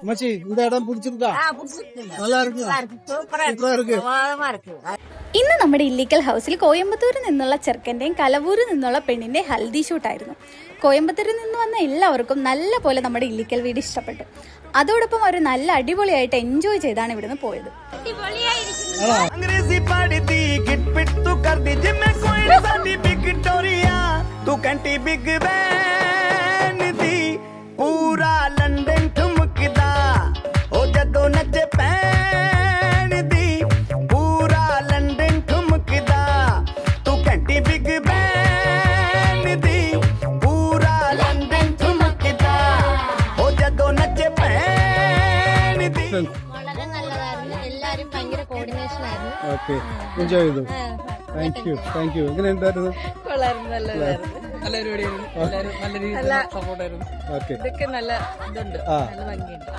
அம்மாச்சி இந்த இடம் பிடிச்சிருக்கா? நல்லா இருக்கு, சூப்பரா இருக்கு. ഇന്ന് നമ്മുടെ ഇല്ലിക്കൽ ഹൗസിൽ കോയമ്പത്തൂരിൽ നിന്നുള്ള ചെറുക്കൻ്റെയും കലവൂരിൽ നിന്നുള്ള പെണ്ണിൻ്റെ ഹൽദി ഷൂട്ടായിരുന്നു. കോയമ്പത്തൂരിൽ നിന്ന് വന്ന എല്ലാവർക്കും നല്ല പോലെ നമ്മുടെ ഇല്ലിക്കൽ വീട് ഇഷ്ടപ്പെട്ടു. അതോടൊപ്പം അവർ നല്ല അടിപൊളിയായിട്ട് എൻജോയ് ചെയ്താണ് ഇവിടുന്ന് പോയത്. വളരെ നല്ലതായിരുന്നു. എല്ലാരും ഭയങ്കര കോർഡിനേഷൻ ആയിരുന്നു. ഓക്കെ, എൻജോയ് ചെയ്തു. Thank you. എങ്ങനെ ഉണ്ടായിരുന്നു? നല്ല പരിപാടിയായിരുന്നു. നല്ല രീതിയിൽ സപ്പോർട്ടായിരുന്നു. ഓക്കെ, ഇതൊക്കെ നല്ല ഇതുണ്ട്, നല്ല ഭംഗിയുണ്ട്.